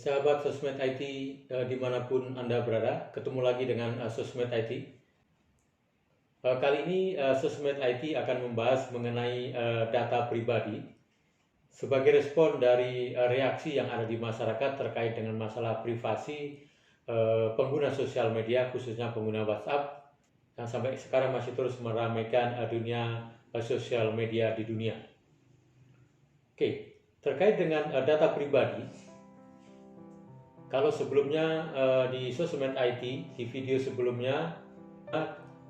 Sahabat Sosmed IT dimanapun Anda berada, ketemu lagi dengan Sosmed IT. Kali ini Sosmed IT akan membahas mengenai data pribadi sebagai respon dari reaksi yang ada di masyarakat terkait dengan masalah privasi pengguna sosial media, khususnya pengguna WhatsApp yang sampai sekarang masih terus meramaikan dunia sosial media di dunia. Oke, terkait dengan data pribadi, kalau sebelumnya di Sosmed IT, di video sebelumnya,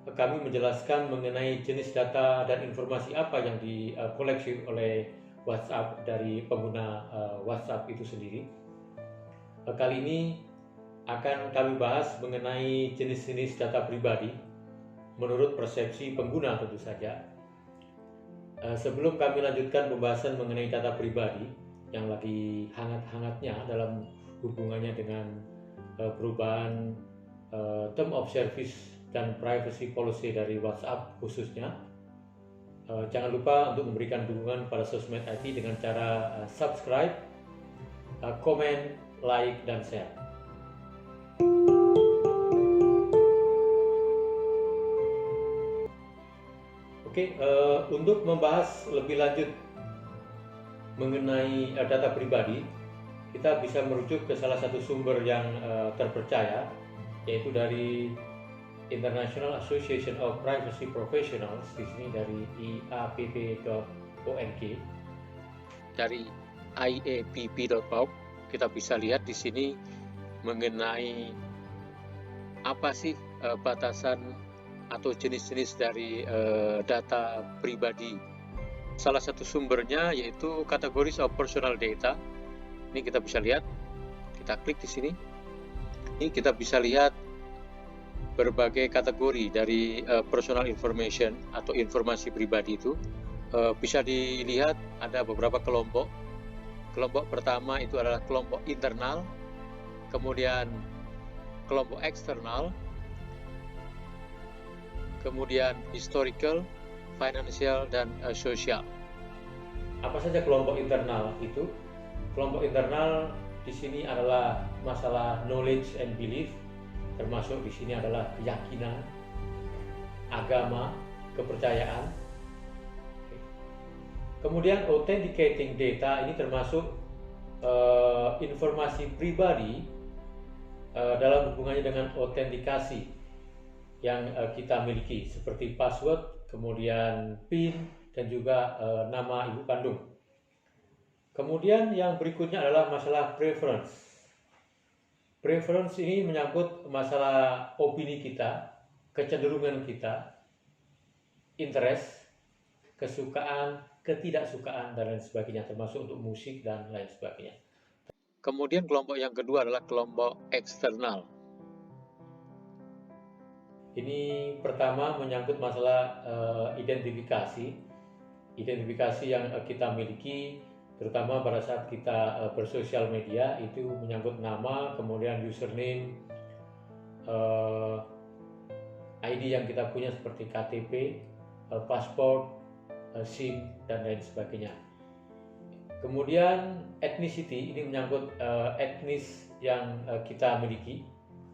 kami menjelaskan mengenai jenis data dan informasi apa yang dikoleksi oleh WhatsApp dari pengguna WhatsApp itu sendiri. Kali ini akan kami bahas mengenai jenis-jenis data pribadi menurut persepsi pengguna tentu saja. Sebelum kami lanjutkan pembahasan mengenai data pribadi yang lagi hangat-hangatnya dalam hubungannya dengan perubahan term of service dan privacy policy dari WhatsApp khususnya, jangan lupa untuk memberikan dukungan pada Sosmed IT dengan cara subscribe, komen, like, dan share. Oke, untuk membahas lebih lanjut mengenai data pribadi, kita bisa merujuk ke salah satu sumber yang terpercaya, yaitu dari International Association of Privacy Professionals, di sini dari iapp.org. Dari iapp.org kita bisa lihat di sini mengenai apa sih batasan atau jenis-jenis dari data pribadi. Salah satu sumbernya yaitu Categories of Personal Data. Ini kita bisa lihat, kita klik di sini. Ini kita bisa lihat berbagai kategori dari personal information atau informasi pribadi itu. Bisa dilihat ada beberapa kelompok. Kelompok pertama itu adalah kelompok internal, kemudian kelompok eksternal, kemudian historical, financial, dan social. Apa saja kelompok internal itu? Kelompok internal di sini adalah masalah knowledge and belief, termasuk di sini adalah keyakinan, agama, kepercayaan. Kemudian authenticating data ini termasuk informasi pribadi dalam hubungannya dengan autentikasi yang kita miliki, seperti password, kemudian PIN, dan juga nama ibu kandung. Kemudian yang berikutnya adalah masalah preference. Preference ini menyangkut masalah opini kita, kecenderungan kita, interest, kesukaan, ketidaksukaan, dan lain sebagainya, termasuk untuk musik dan lain sebagainya. Kemudian kelompok yang kedua adalah kelompok eksternal. Ini pertama menyangkut masalah identifikasi yang kita miliki, terutama pada saat kita bersosial media, itu menyangkut nama, kemudian username, ID yang kita punya seperti KTP, paspor, SIM, dan lain sebagainya. Kemudian ethnicity, ini menyangkut etnis yang kita miliki,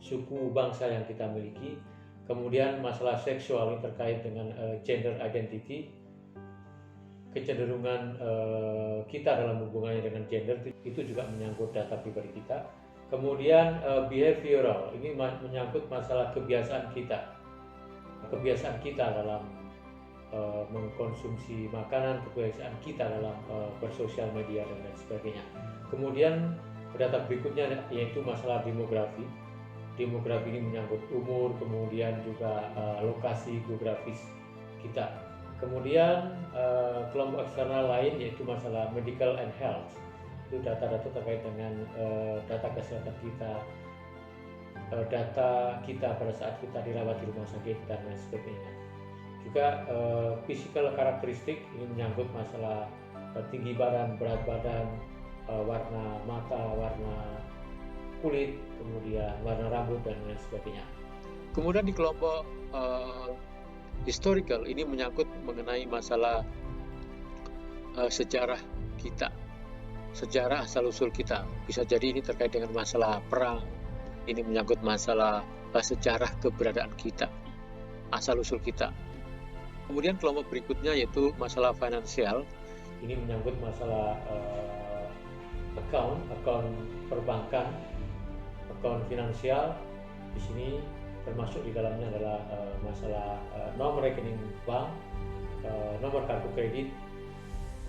suku bangsa yang kita miliki. Kemudian masalah seksual ini terkait dengan gender identity, kecenderungan kita dalam hubungannya dengan gender, itu juga menyangkut data pribadi kita. Kemudian behavioral, ini menyangkut masalah kebiasaan kita dalam mengkonsumsi makanan, kebiasaan kita dalam bersosial media, dan lain sebagainya. Kemudian data berikutnya yaitu masalah demografi. Demografi ini menyangkut umur, kemudian juga lokasi geografis kita. Kemudian kelompok eksternal lain yaitu masalah medical and health. Itu data-data terkait dengan data kesehatan kita, data kita pada saat kita dirawat di rumah sakit, dan lain sebagainya. Juga physical karakteristik, ini menyangkut masalah tinggi badan, berat badan, warna mata, warna kulit, kemudian warna rambut, dan lain sebagainya. Kemudian di kelompok historical ini menyangkut mengenai masalah sejarah kita, sejarah asal-usul kita. Bisa jadi ini terkait dengan masalah perang, ini menyangkut masalah sejarah keberadaan kita, asal-usul kita. Kemudian kelompok berikutnya yaitu masalah finansial. Ini menyangkut masalah account perbankan, account finansial. Di sini termasuk di dalamnya adalah masalah nomor rekening bank, nomor kartu kredit.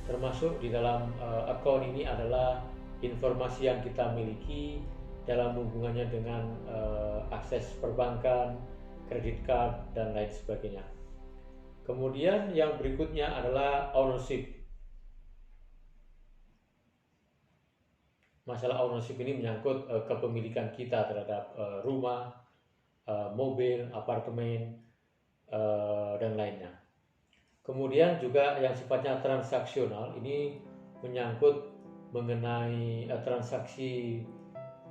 Termasuk di dalam account ini adalah informasi yang kita miliki dalam hubungannya dengan akses perbankan, kredit card, dan lain sebagainya. Kemudian yang berikutnya adalah ownership. Masalah ownership ini menyangkut kepemilikan kita terhadap rumah, mobil, apartemen, dan lainnya. Kemudian juga yang sifatnya transaksional ini menyangkut mengenai transaksi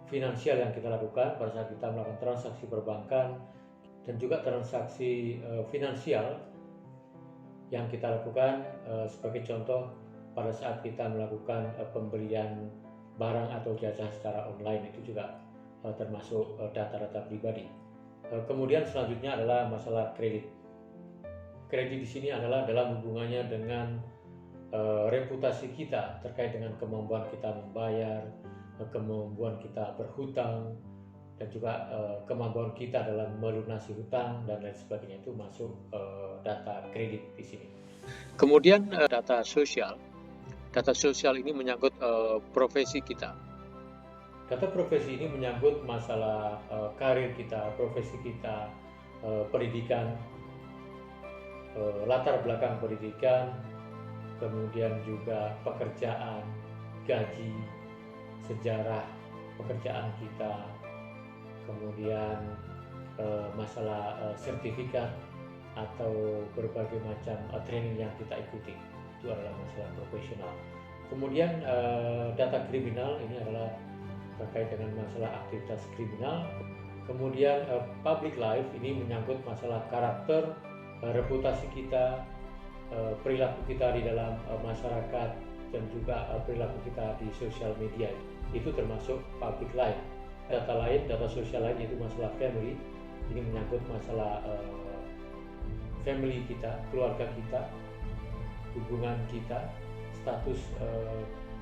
finansial yang kita lakukan pada saat kita melakukan transaksi perbankan, dan juga transaksi finansial yang kita lakukan sebagai contoh pada saat kita melakukan pembelian barang atau jasa secara online, itu juga termasuk data-data pribadi. Kemudian selanjutnya adalah masalah kredit. Kredit di sini adalah dalam hubungannya dengan reputasi kita terkait dengan kemampuan kita membayar, kemampuan kita berhutang, dan juga kemampuan kita dalam melunasi hutang dan lain sebagainya. Itu masuk data kredit di sini. Kemudian data sosial. Data sosial ini menyangkut profesi kita. Data profesi ini menyangkut masalah karir kita, profesi kita, pendidikan, latar belakang pendidikan, kemudian juga pekerjaan, gaji, sejarah pekerjaan kita, kemudian masalah sertifikat atau berbagai macam training yang kita ikuti. Itu adalah masalah profesional. Kemudian data kriminal ini adalah terkait dengan masalah aktivitas kriminal. Kemudian public life ini menyangkut masalah karakter, reputasi kita, perilaku kita di dalam masyarakat, dan juga perilaku kita di sosial media. Itu termasuk public life. Data lain, data sosial lain yaitu masalah family. Ini menyangkut masalah family kita, keluarga kita, hubungan kita, status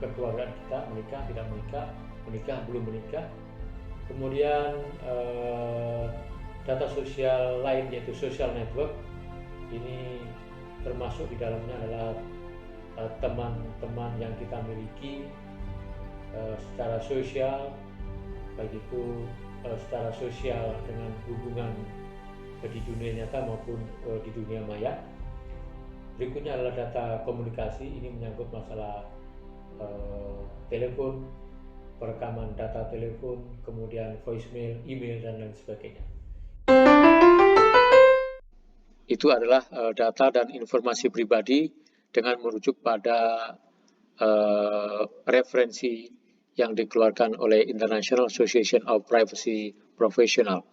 kekeluargaan kita, menikah, tidak menikah, menikah, belum menikah. Kemudian data sosial lain yaitu social network. Ini termasuk di dalamnya adalah teman-teman yang kita miliki secara sosial, baik itu secara sosial dengan hubungan di dunia nyata maupun di dunia maya. Berikutnya adalah data komunikasi. Ini menyangkut masalah telepon, perekaman data telepon, kemudian voicemail, email, dan lain sebagainya. Itu adalah data dan informasi pribadi dengan merujuk pada referensi yang dikeluarkan oleh International Association of Privacy Professional.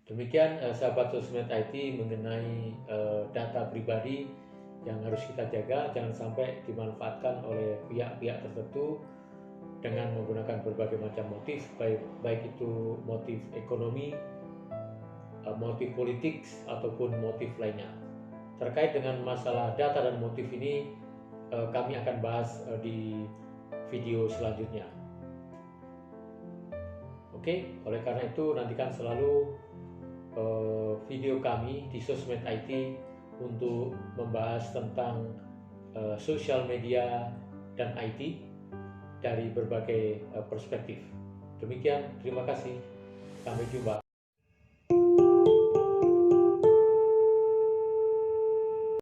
Demikian sahabat sosmed IT mengenai data pribadi yang harus kita jaga, jangan sampai dimanfaatkan oleh pihak-pihak tertentu dengan menggunakan berbagai macam motif, baik itu motif ekonomi, motif politik, ataupun motif lainnya. Terkait dengan masalah data dan motif ini, kami akan bahas di video selanjutnya. Oke, oleh karena itu nantikan selalu video kami di Sosmed IT untuk membahas tentang sosial media dan IT dari berbagai perspektif. Demikian, terima kasih. Sampai jumpa.